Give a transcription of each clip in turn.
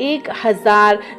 1000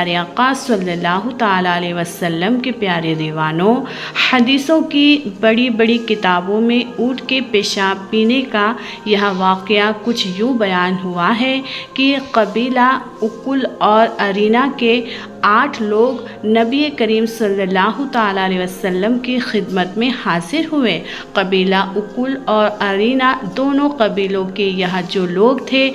پیارے آقا صلی اللہ تعالیٰ علیہ وسلم کے پیارے دیوانوں، حدیثوں کی بڑی بڑی کتابوں میں اونٹ کے پیشاب پینے کا یہ واقعہ کچھ یوں بیان ہوا ہے کہ قبیلہ اکل اور ارینا کے 8 لوگ نبی کریم صلی اللہ تعالیٰ علیہ وسلم کی خدمت میں حاضر ہوئے۔ قبیلہ اکل اور ارینا دونوں قبیلوں کے یہاں جو لوگ تھے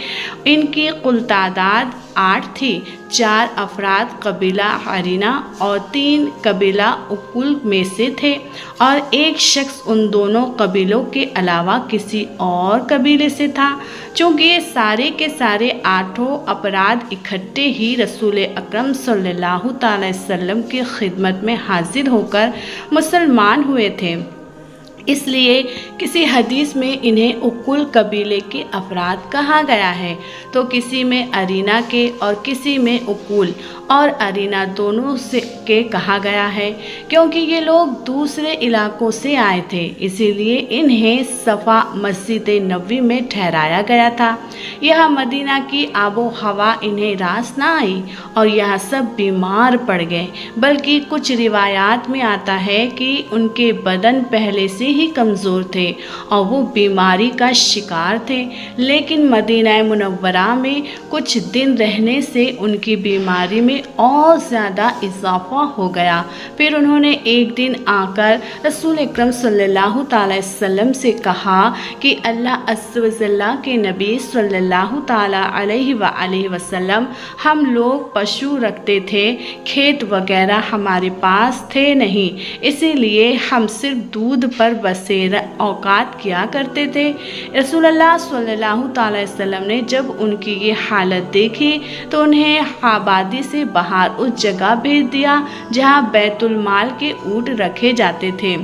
ان کی کل تعداد 8 تھی۔ 4 افراد قبیلہ ارینا اور 3 قبیلہ اکل میں سے تھے، اور ایک شخص ان دونوں قبیلوں کے علاوہ کسی اور قبیلے سے تھا۔ چونکہ یہ سارے کے سارے 8 افراد اکٹھے ہی رسول اکرم صلی اللہ تعالی وسلم کی خدمت میں حاضر ہو کر مسلمان ہوئے تھے، اس لیے کسی حدیث میں انہیں اکل قبیلے کے افراد کہا گیا ہے، تو کسی میں ارینا کے اور کسی میں اکل اور ارینا دونوں سے کے کہا گیا ہے، کیونکہ یہ لوگ دوسرے علاقوں سے آئے تھے، اسی لیے انہیں صفا مسجد نبوی میں ٹھہرایا گیا تھا۔ یہاں مدینہ کی آب و ہوا انہیں راس نہ آئی اور یہاں سب بیمار پڑ گئے، بلکہ کچھ روایات میں آتا ہے کہ ان کے بدن پہلے سے ہی کمزور تھے اور وہ بیماری کا شکار تھے، لیکن مدینہ منورہ میں کچھ دن رہنے سے ان کی بیماری میں اور زیادہ اضافہ ہو گیا۔ پھر انہوں نے ایک دن آ کر رسول اکرم صلی اللہ تعالی وسلم سے کہا کہ اللہ عز و جل کے نبی صلی اللہ تعالی علیہ وآلہ وسلم، ہم لوگ پشو رکھتے تھے، کھیت وغیرہ ہمارے پاس تھے نہیں، اسی لیے ہم صرف دودھ پر بسیر اوقات کیا کرتے تھے۔ رسول اللہ صلی اللہ تعالی وسلم نے جب ان کی یہ حالت دیکھی تو انہیں آبادی سے باہر اس جگہ بھیج دیا جہاں بیت المال کے اونٹ رکھے جاتے تھے۔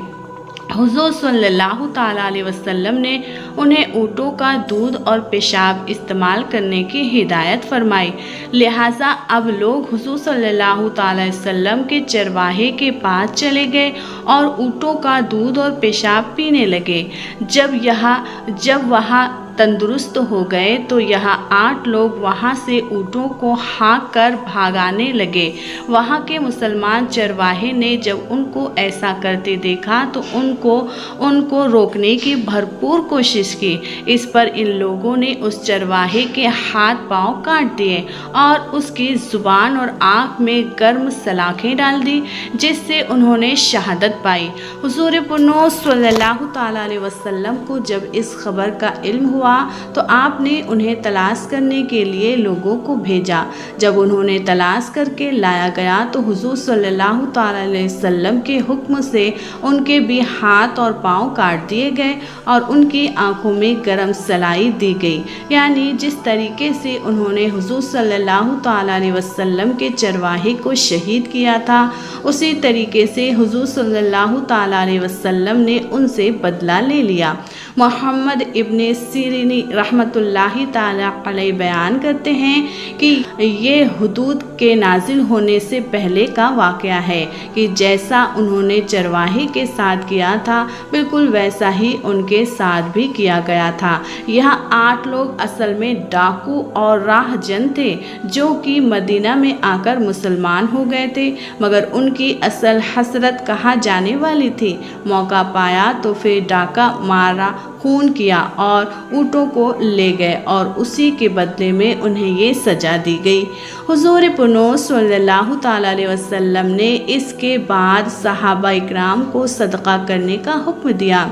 حضور صلی اللہ تعالیٰ علیہ وسلم نے انہیں اونٹوں کا دودھ اور پیشاب استعمال کرنے کی ہدایت فرمائی، لہٰذا اب لوگ حضور صلی اللہ تعالیٰ علیہ وسلم کے چرواہے کے پاس چلے گئے اور اونٹوں کا دودھ اور پیشاب پینے لگے۔ جب وہاں تندرست ہو گئے تو یہاں 8 لوگ وہاں سے اونٹوں کو ہانک کر بھگانے لگے۔ وہاں کے مسلمان چرواہے نے جب ان کو ایسا کرتے دیکھا تو ان کو روکنے کی بھرپور کوشش کی۔ اس پر ان لوگوں نے اس چرواہے کے ہاتھ پاؤں کاٹ دیے اور اس کی زبان اور آنکھ میں گرم سلاخیں ڈال دی، جس سے انہوں نے شہادت پائی۔ حضور پرنوش صلی اللہ تعالیٰ علیہ وسلم کو جب اس خبر کا علم ہوا تو آپ نے انہیں تلاش کرنے کے لیے لوگوں کو بھیجا۔ جب انہوں نے تلاش کر کے لایا گیا تو حضور صلی اللہ تعالیٰ علیہ وسلم کے حکم سے ان کے بھی ہاتھ اور پاؤں کاٹ دیے گئے اور ان کی آنکھوں میں گرم سلائی دی گئی، یعنی جس طریقے سے انہوں نے حضور صلی اللہ تعالیٰ علیہ وسلم کے چرواہے کو شہید کیا تھا، اسی طریقے سے حضور صلی اللہ تعالیٰ علیہ وسلم نے ان سے بدلہ لے لیا۔ محمد ابن سیرینی رحمۃ اللہ تعالیٰ علیہ بیان کرتے ہیں کہ یہ حدود کے نازل ہونے سے پہلے کا واقعہ ہے کہ جیسا انہوں نے چرواہے کے ساتھ کیا تھا بالکل ویسا ہی ان کے ساتھ بھی کیا گیا تھا۔ یہاں 8 لوگ اصل میں ڈاکو اور راہ جن تھے جو کہ مدینہ میں آ کر مسلمان ہو گئے تھے، مگر ان کی اصل حسرت کہا جانے والی تھی۔ موقع پایا تو پھر ڈاکہ مارا، خون کیا اور اونٹوں کو لے گئے اور اسی کے بدلے میں انہیں یہ سزا دی گئی۔ حضور پرنوش صلی اللہ تعالیٰ علیہ وسلم نے اس کے بعد صحابہ اکرام کو صدقہ کرنے کا حکم دیا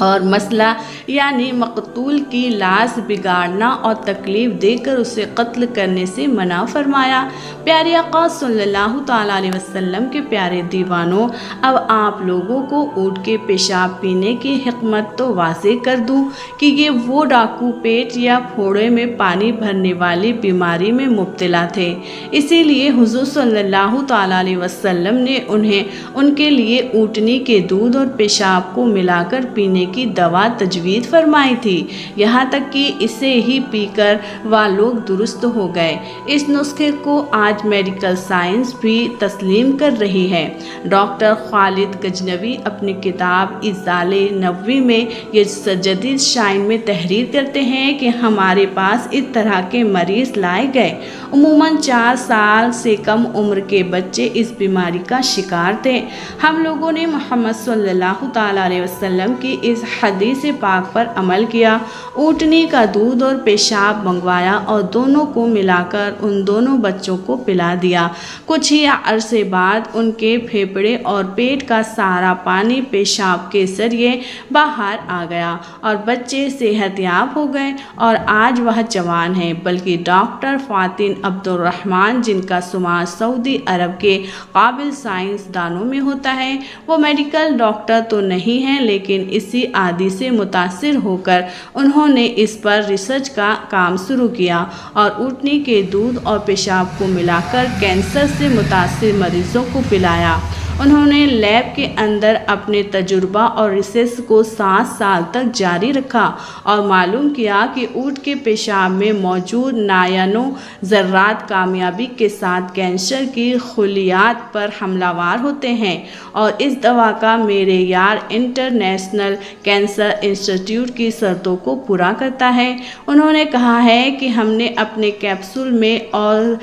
اور مسئلہ یعنی مقتول کی لاش بگاڑنا اور تکلیف دے کر اسے قتل کرنے سے منع فرمایا۔ پیارے آقا صلی اللہ تعالیٰ علیہ وسلم کے پیارے دیوانوں، اب آپ لوگوں کو اونٹ کے پیشاب پینے کی حکمت تو واضح کر دوں کہ یہ وہ ڈاکو پیٹ یا پھوڑے میں پانی بھرنے والی بیماری میں مبتلا تھے، اسی لیے حضور صلی اللہ تعالیٰ علیہ وسلم نے ان کے لیے اونٹنی کے دودھ اور پیشاب کو ملا کر پینے کی دوا تجویز فرمائی تھی، یہاں تک کہ اسے ہی پی کر وہ لوگ درست ہو گئے۔ اس نسخے کو آج میڈیکل سائنس بھی تسلیم کر رہی ہے۔ ڈاکٹر خالد غزنوی اپنی کتاب اضال نبوی میں یہ جدید شائن میں تحریر کرتے ہیں کہ ہمارے پاس اس طرح کے مریض لائے گئے، عموماً 4 سال سے کم عمر کے بچے اس بیماری کا شکار تھے۔ ہم لوگوں نے محمد صلی اللہ تعالیٰ علیہ وسلم کی اس حدیث پاک پر عمل کیا، اونٹنی کا دودھ اور پیشاب منگوایا اور دونوں کو ملا کر ان دونوں بچوں کو پلا دیا۔ کچھ ہی عرصے بعد ان کے پھیپھڑے اور پیٹ کا سارا پانی پیشاب کے ذریعے باہر آ گیا اور بچے صحت یاب ہو گئے اور آج وہ جوان ہیں۔ بلکہ ڈاکٹر فاتن عبد الرحمن، جن کا شمار سعودی عرب کے قابل سائنس دانوں میں ہوتا ہے، وہ میڈیکل ڈاکٹر تو نہیں ہیں، لیکن اسی عادی سے متاثر ہو کر انہوں نے اس پر ریسرچ کا کام شروع کیا اور اونٹنی کے دودھ اور پیشاب کو ملا کر کینسر سے متاثر مریضوں کو پلایا۔ انہوں نے لیب کے اندر اپنے تجربہ اور ریسرچ کو 7 سال تک جاری رکھا اور معلوم کیا کہ اونٹ کے پیشاب میں موجود نانو ذرات کامیابی کے ساتھ کینسر کی خلیات پر حملہ ور ہوتے ہیں اور اس دوا کا معیار انٹرنیشنل کینسر انسٹیٹیوٹ کی شرطوں کو پورا کرتا ہے۔ انہوں نے کہا ہے کہ ہم نے اپنے کیپسول میں اور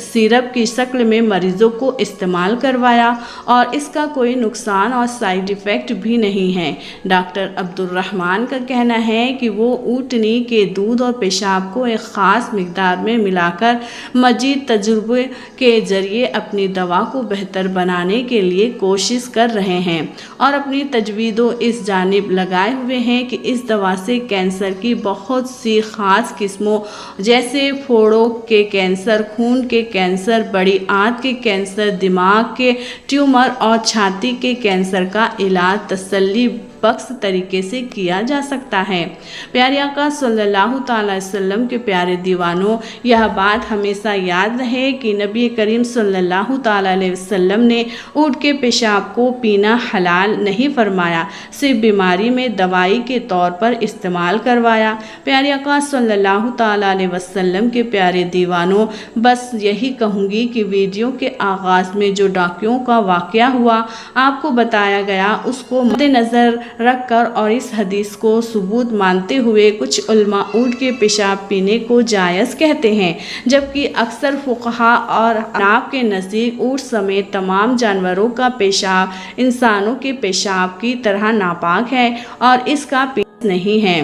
سیرپ کی شکل میں مریضوں کو استعمال کروایا اور اس کا کوئی نقصان اور سائیڈ ایفیکٹ بھی نہیں ہے۔ ڈاکٹر عبد الرحمن کا کہنا ہے کہ وہ اونٹنی کے دودھ اور پیشاب کو ایک خاص مقدار میں ملا کر مزید تجربے کے ذریعے اپنی دوا کو بہتر بنانے کے لیے کوشش کر رہے ہیں اور اپنی تجویز اس جانب لگائے ہوئے ہیں کہ اس دوا سے کینسر کی بہت سی خاص قسموں جیسے پھوڑوں کے کینسر، خون کے کینسر، بڑی آنت کے کینسر، دماغ کے ٹیومر اور چھاتی کے کینسر کا علاج تسلی بخش طریقے سے کیا جا سکتا ہے۔ پیارے آقا صلی اللہ تعالی وسلم کے پیارے دیوانوں، یہ بات ہمیشہ یاد رہے کہ نبی کریم صلی اللہ تعالی علیہ وسلم نے اونٹ کے پیشاب کو پینا حلال نہیں فرمایا، صرف بیماری میں دوائی کے طور پر استعمال کروایا۔ پیارے آقا صلی اللہ تعالی علیہ وسلم کے پیارے دیوانوں، بس یہی کہوں گی کہ ویڈیو کے آغاز میں جو ڈاکیوں کا واقعہ ہوا آپ کو بتایا گیا، اس کو مد نظر رکھ کر اور اس حدیث کو ثبوت مانتے ہوئے کچھ علماء اونٹ کے پیشاب پینے کو جائز کہتے ہیں، جبکہ اکثر فقہا اور احناف کے نزدیک اونٹ سمیت تمام جانوروں کا پیشاب انسانوں کے پیشاب کی طرح ناپاک ہے اور اس کا پینا نہیں ہے،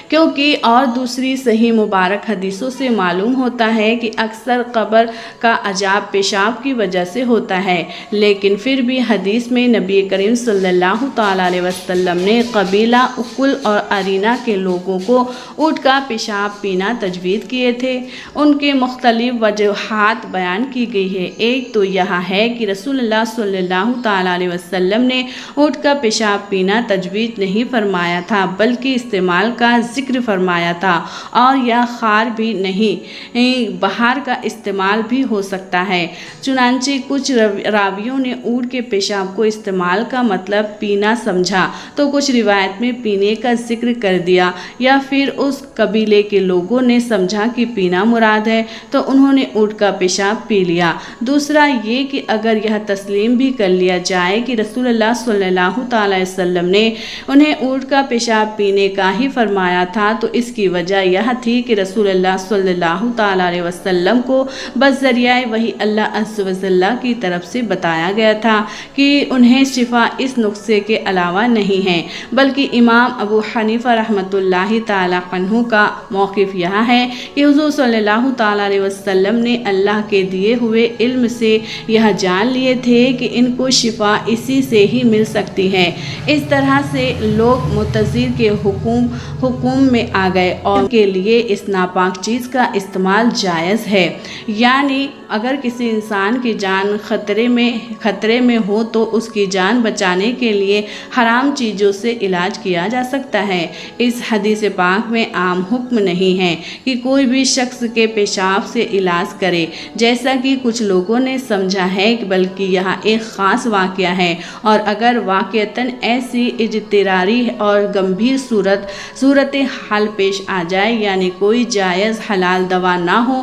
کیونکہ اور دوسری صحیح مبارک حدیثوں سے معلوم ہوتا ہے کہ اکثر قبر کا عذاب پیشاب کی وجہ سے ہوتا ہے۔ لیکن پھر بھی حدیث میں نبی کریم صلی اللہ تعالیٰ علیہ وسلم نے قبیلہ اکل اور ارینہ کے لوگوں کو اونٹ کا پیشاب پینا تجویز کیے تھے۔ ان کے مختلف وجوہات بیان کی گئی ہے۔ ایک تو یہ ہے کہ رسول اللہ صلی اللہ تعالیٰ علیہ وسلم نے اونٹ کا پیشاب پینا تجویز نہیں فرمایا تھا، بلکہ استعمال کا ذکر فرمایا تھا، اور یا خار بھی نہیں، بہار کا استعمال بھی ہو سکتا ہے۔ چنانچہ کچھ راویوں نے اونٹ کے پیشاب کو استعمال کا مطلب پینا سمجھا تو کچھ روایت میں پینے کا ذکر کر دیا، یا پھر اس قبیلے کے لوگوں نے سمجھا کہ پینا مراد ہے تو انہوں نے اونٹ کا پیشاب پی لیا۔ دوسرا یہ کہ اگر یہ تسلیم بھی کر لیا جائے کہ رسول اللہ صلی اللہ تعالی وسلم نے انہیں اونٹ کا پیشاب پینے کا ہی فرمایا تھا تو اس کی وجہ یہ تھی کہ رسول اللہ صلی اللہ تعالی علیہ وسلم کو بذریعہ وحی اللہ عز و جل کی طرف سے بتایا گیا تھا کہ انہیں شفا اس نسخے کے علاوہ نہیں ہے، بلکہ امام ابو حنیفہ رحمۃ اللہ تعالی عنہ کا موقف یہ ہے کہ حضور صلی اللہ تعالی علیہ وسلم نے اللہ کے دیے ہوئے علم سے یہ جان لیے تھے کہ ان کو شفا اسی سے ہی مل سکتی ہے۔ اس طرح سے لوگ متضر کے حکم میں آ گئے اور کے لیے اس ناپاک چیز کا استعمال جائز ہے، یعنی اگر کسی انسان کی جان خطرے میں ہو تو اس کی جان بچانے کے لیے حرام چیزوں سے علاج کیا جا سکتا ہے۔ اس حدیث پاک میں عام حکم نہیں ہے کہ کوئی بھی شخص کے پیشاب سے علاج کرے، جیسا کہ کچھ لوگوں نے سمجھا ہے، بلکہ یہ ایک خاص واقعہ ہے، اور اگر واقعتاً ایسی اضطراری اور گمبھیر صورت حال پیش آ جائے، یعنی کوئی جائز حلال دوا نہ ہو